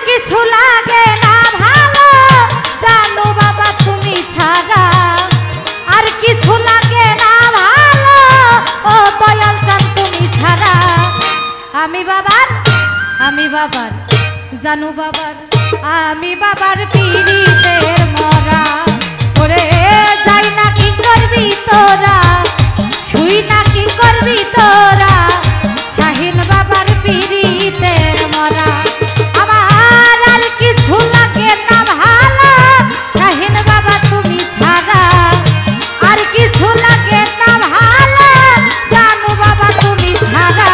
কিছু লাগে না ভালো জানো বাবা তুমি ছাড়া, আর কিছু লাগে না ভালো ও দয়াল চাঁদ তুমি ছাড়া। আমি বাবার জানু বাবার আমি বাবার পিরিতের মরা। ওরে যাই না কি করবি তোরা, শুই না কি করবি তোরা, শাহিন বাবার পিরিতের মরা। আমার আর কিছু লাগে না ভালো শাহিন বাবা তুমি ছাড়া, আর কিছু লাগে না ভালো জানু বাবা তুমি ছাড়া।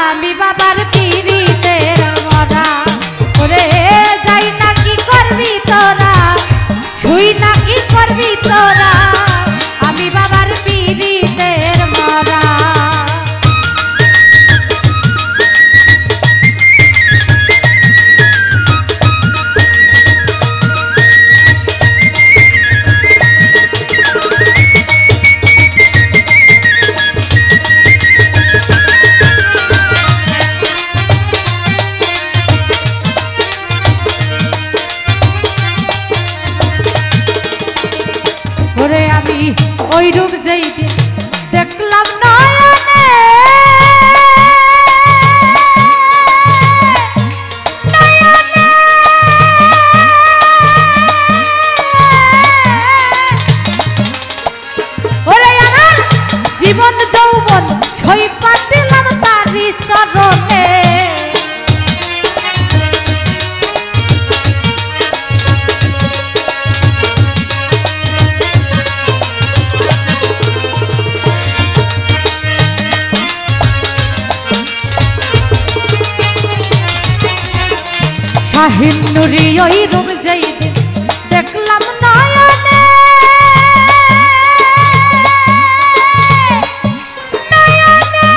আমি বাবার পিরিতের মরা। ওরে যাই না কি করবি তোরা, শুই না কি করবি তোরা, আমি বাবার পিরিতের মরা। ওরে আমি ওই রূপ যেই দিন দেখলাম নয়নে, নয়নে ওরে আমার জীবন যৌবন সইপা দিলাম তারি চরণে। শাহিন নুরি ওই রূপ যেই দিন দেখলাম নয়নে, নয়নে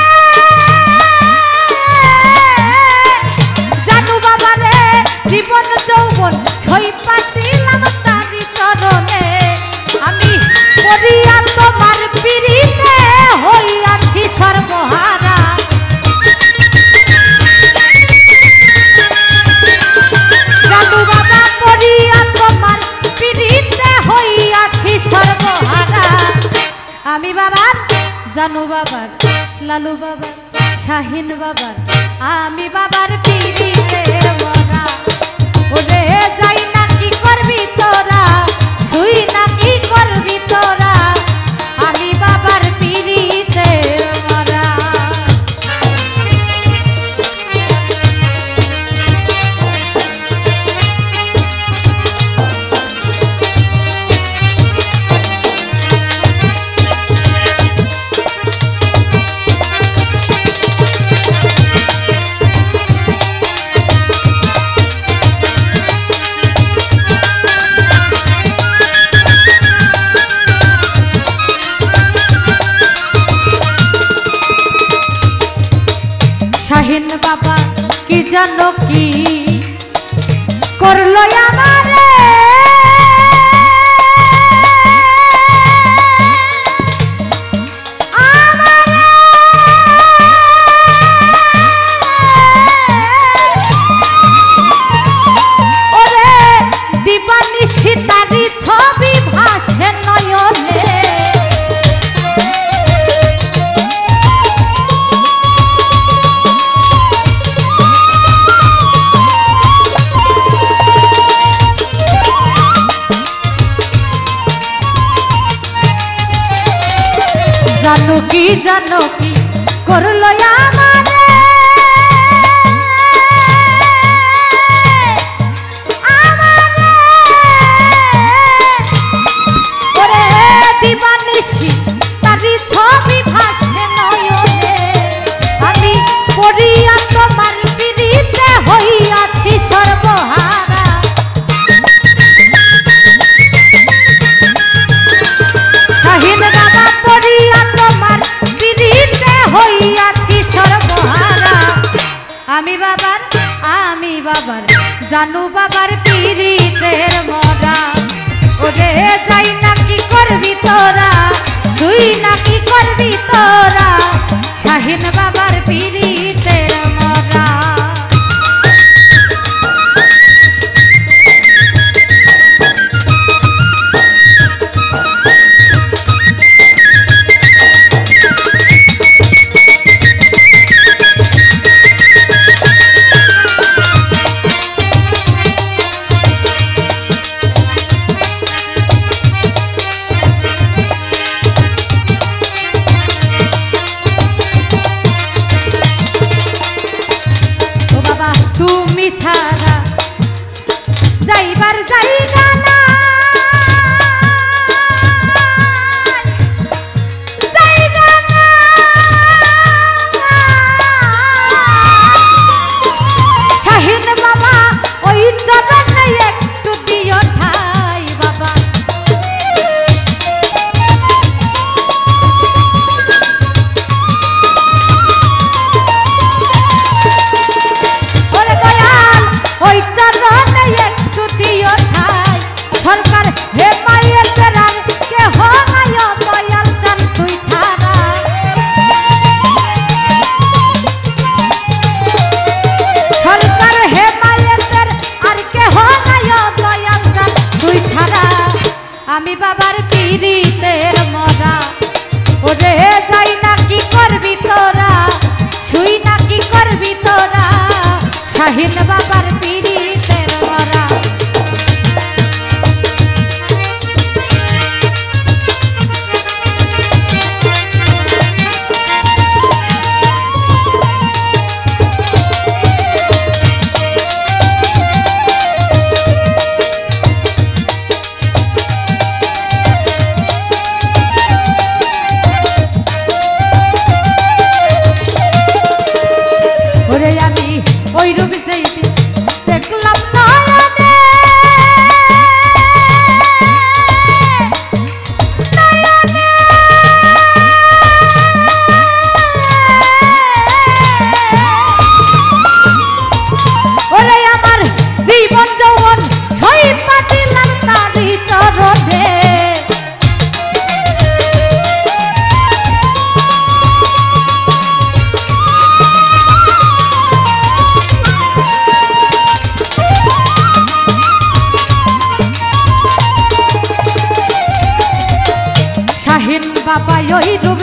জানু বাবা রে জীবন যৌবন সইপা দিলাম তারি চরণে। আমি পড়িয়া তোমার পিরিতে হইয়াছি সর্বহারা, জানু বাবা পড়িয়া তোমার পিরিতে হইয়াছি সর্বহারা। আমি বাবার জানু বাবার লালু বাবার শাহিন বাবার আমি বাবার পিরিতের মরা। ওরে যাই না কি করবি তোরা, শুই না কি করবি তোরা, আমি বাবার পিরিতের মরা। শাহিন বাবা কি জানো কি করলো আমারে, আমারে ওরে দিবানিশি তারি ছবি ভাসে নয়নে। জানো কি করলো আমারে, আমারে ওরে দিবানিশি তারি ছবি ভাসে নয়নে। আমি পড়িয়া তোমার পিরিতে হইয়াছি সর্বহারা, শাহিন বাবা পড়িয়া তোমার পিরিতে হইয়াছি সর্বহারা। আমি বাবার জানু বাবার পিরিতের মরা। ওরে যাই না কি করবি তোরা, তুই না কি করবি তোরা, শাহিন বাবার পিরিতের মরা। শাহিন বাবার পীড়িতের মরা আমি ওই রূপ দেখলাম নয়নে নয়নে ওরে আমার জীবন যৌবন শহীদ পাটিলাম তারি চরণে শাহিন বাবা ওই রূপ